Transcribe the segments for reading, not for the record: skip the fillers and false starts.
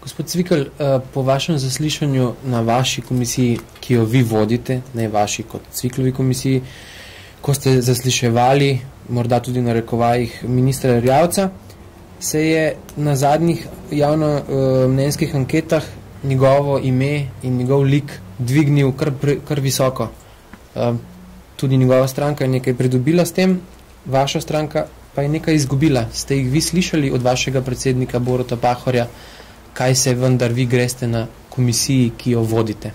Gospod Cvikl, po vašem zaslišanju na vaši komisiji, ki jo vi vodite, ne vaši kot Cviklovi komisiji, ko ste zasliševali, morda tudi na rekovajih ministra Erjavca, se je na zadnjih javnomnenjskih anketah njegovo ime in njegov lik dvignil kar visoko. Tudi njegova stranka je nekaj pridobila s tem, vaša stranka pa je nekaj izgubila. Ste jih vi slišali od vašega predsednika Boruta Pahorja, kaj se vendar vi greste na komisiji, ki jo vodite?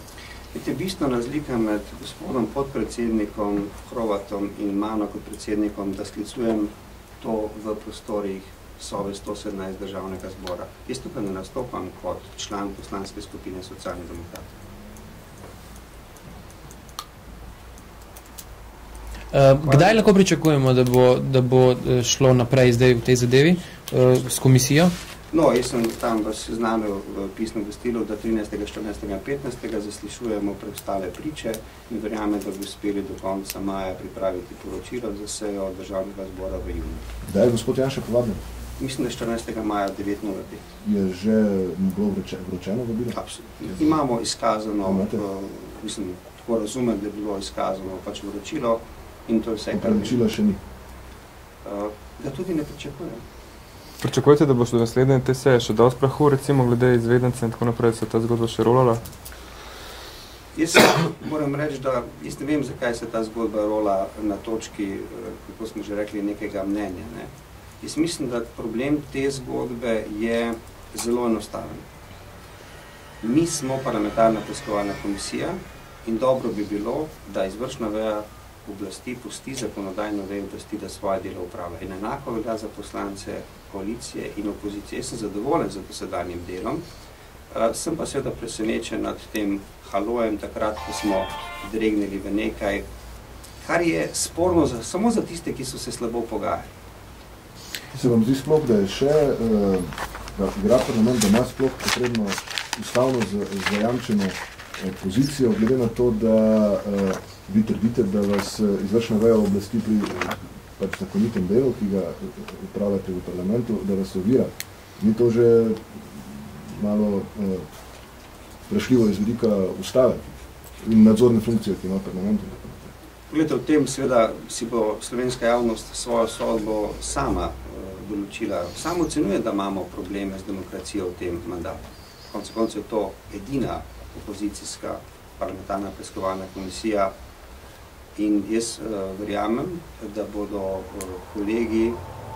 Je bistvena razlika med gospodom podpredsednikom Hrovatom in mano kot predsednikom, da sklicujem to v prostorih sobe 117 državnega zbora. Jaz tukaj ne nastopam kot član poslanske skupine Socialnih demokratov. Kdaj lahko pričakujemo, da bo šlo naprej zdaj v tej zadevi s komisijo? No, jaz sem tam vas seznanil v pisnem gostilu, da 13., 14. in 15. zaslišujemo preostale priče in verjamem, da bi uspeli do konca maja pripraviti poročilo za sejo državnega zbora v juniju. Kdaj je gospod Janša povabljen? Mislim, da 14. maja 9:05. Je že bilo vročeno vabilo? Absolutno. Imamo izkazano, mislim, tako razumem, da je bilo izkazano pač vročilo in to je vse, kar vročila še ni? Da tudi ne pričakujem. Pričakujete, da bo do naslednje te seje še dosti prahu, recimo glede izvedence in tako naprej, se ta zgodba še rolala? Jaz moram reči, da jaz ne vem, zakaj se ta zgodba rola na točki, kako smo že rekli, nekega mnenja. Ne? Jaz mislim, da problem te zgodbe je zelo enostaven. Mi smo parlamentarna preiskovalna komisija in dobro bi bilo, da izvršna veja oblasti pusti zakonodajno vejo oblasti, da svoje delo upravlja. In enako velja za poslance koalicije in opozicije. Jaz sem zadovoljen za dosedanjim delom, sem pa seveda presenečen nad tem halojem takrat, ko smo dregnili v nekaj, kar je sporno samo za tiste, ki so se slabo pogajali. Se vam zdi sploh, da je še, da igra parlament, da ima sploh potrebno ustavno zajamčeno pozicijo, glede na to, da vi trdite, da vas izvršna veja oblasti pri pač zakonitem delu, ki ga upravljate v parlamentu, da vas ovira. Ni to že malo vprašljivo iz vidika ustave in nadzorne funkcije, ki ima parlament? Poglejte, v tem seveda si bo slovenska javnost svojo sodbo sama določila. Sam ocenjuje, da imamo probleme z demokracijo v tem mandatu. Konec koncev je to edina opozicijska parlamentarna preiskovalna komisija in jaz verjamem, da bodo kolegi,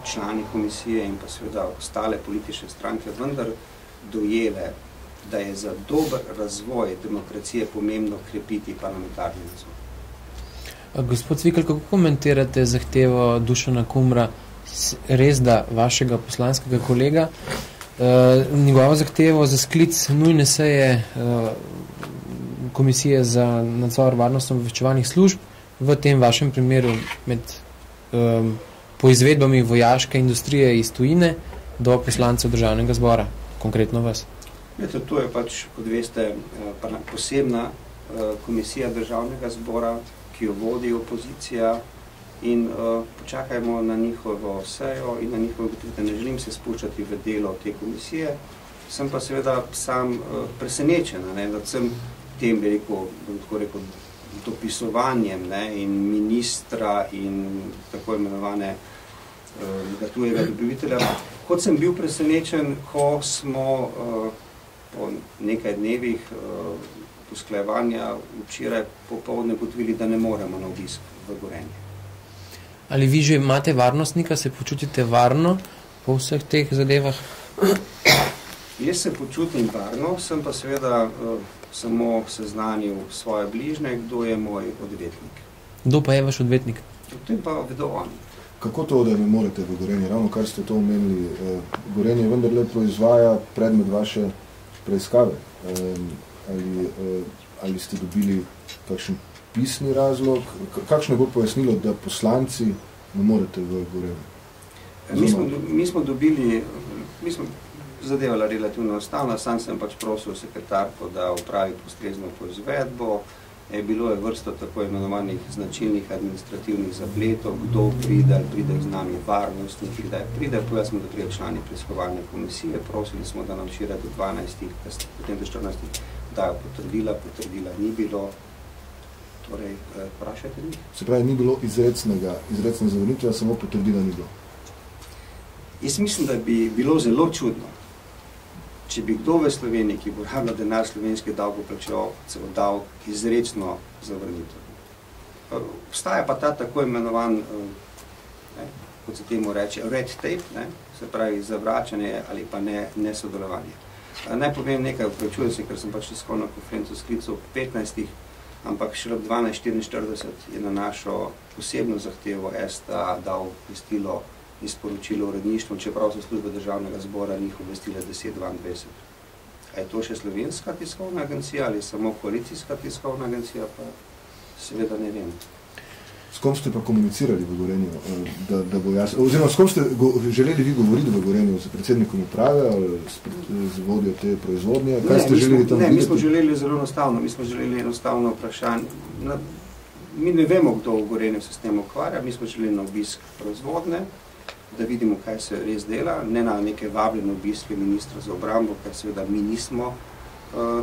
člani komisije in pa seveda ostale politične stranke vendar dojele, da je za dober razvoj demokracije pomembno krepiti parlamentarni nadzor. Gospod Cvikl, kako komentirate zahtevo Dušana Kumra, res da vašega poslanskega kolega, njegovo zahtevo za sklic nujne seje Komisije za nadzor varnostno-obveščevalnih služb, v tem vašem primeru med poizvedbami vojaške industrije iz tujine do poslancev državnega zbora, konkretno vas? To je pač, kot veste, posebna komisija državnega zbora, ki jo vodi opozicija in počakajmo na njihovo sejo in na njihovo ugotovitev. Ne želim se spuščati v delo te komisije, sem pa seveda sam presenečen, da sem tem, tako rekel, dopisovanjem in ministra in tako imenovane tujega dobavitelja. Kot sem bil presenečen, ko smo po nekaj dnevih usklajevanja včeraj popoldne ugotovili, da ne moremo na obisk v Gorenje. Ali vi že imate varnostnika, se počutite varno po vseh teh zadevah? Jaz se počutim varno, sem pa seveda samo seznanil svoje bližnje, kdo je moj odvetnik. Kdo pa je vaš odvetnik? O tem pa vedo oni. Kako to, da ne morete v Gorenje? Ravno kar ste to omenili, Gorenje vendarle proizvaja predmet vaše preiskave. Ali ste dobili kakšen pisni razlog? Kakšno bo pojasnilo, da poslanci ne morete v Gorenje? Mi smo dobili, zadevala relativno enostavna, sam sem pač prosil sekretarko, da upravi ustrezno poizvedbo Bilo je vrsto tako imenovanih značilnih administrativnih zapletov, kdo pride, ali pride z nami varnostniki, kdaj pride, povedali smo, da pride člani preiskovalne komisije, prosili smo, da nam včeraj do 12, potem do 14 dajo potrdila ni bilo, torej vprašajte njih. Se pravi, ni bilo izrecne zavrnitve, samo potrdila ni bilo. Jaz mislim, da bi bilo zelo čudno, če bi kdo v Sloveniji, ki bo rabljal denar slovenskih davkoplačevalcev, dal izrečno zavrnitev. Obstaja pa ta tako imenovan, kot se temu reče, red tape, se pravi zavračanje ali pa nesodelovanje. Naj povem nekaj, upravičujem se, ker sem pač tiskovno konferenco sklical 15, ampak šele ob 12:44 je na našo posebno zahtevo STA dal obvestilo in sporočilo uredništvom, čeprav so službe državnega zbora njih obvestile 10:22. A je to še slovenska tiskovna agencija ali samo koalicijska tiskovna agencija, pa seveda ne vem. S kom ste pa komunicirali v Gorenju, da bo jasno, oziroma s kom ste želeli vi govoriti v Gorenju, z predsednikom uprave ali z vodjo te proizvodnje? Kaj ste želeli tam videti? Mi smo želeli zelo enostavno, mi smo želeli enostavno vprašanje. Mi ne vemo, kdo v Gorenju se s tem ukvarja, mi smo želeli na obisk proizvodne, da vidimo, kaj se res dela, ne na neke vabljene obiske ministra za obrambo, ker seveda mi nismo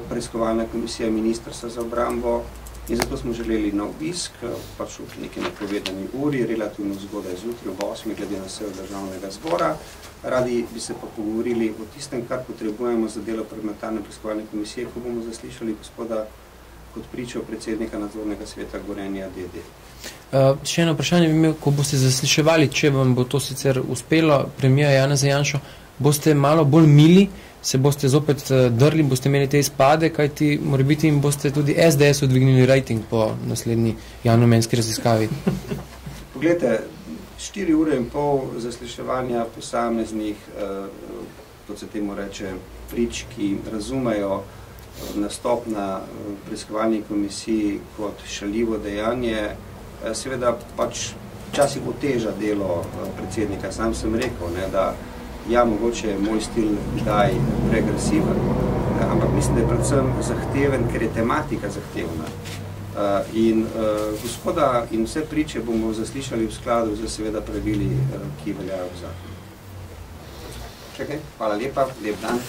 preiskovalna komisija ministrstva za obrambo, in zato smo želeli na obisk, pač v neki napovedani uri, relativno zgodaj zjutraj, ob 8, glede na sejo državnega zbora. Radi bi se pa pogovorili o tistem, kar potrebujemo za delo parlamentarne preiskovalne komisije, ko bomo zaslišali gospoda kot pričo predsednika nadzornega sveta Gorenja d.d. Še eno vprašanje bi imel, ko boste zasliševali, če vam bo to sicer uspelo, premijer Janeza Janšo, boste malo bolj mili, se boste zopet drli, boste imeli te izpade, kajti morebiti jim boste tudi SDS odvignili rating po naslednji javnomenski raziskavi. Poglejte, 4 ure in pol zasliševanja posameznih, kot se temu reče, prič, ki razumejo nastop na preiskovalni komisiji kot šaljivo dejanje, seveda pač včasih oteža delo predsednika. Sam sem rekel, da ja, mogoče je moj stil kdaj pregresiven, ampak mislim, da je predvsem zahteven, ker je tematika zahtevna. In gospoda in vse priče bomo zaslišali v skladu z seveda pravili, ki veljajo v zakonu. Čekaj, hvala lepa, lep dan.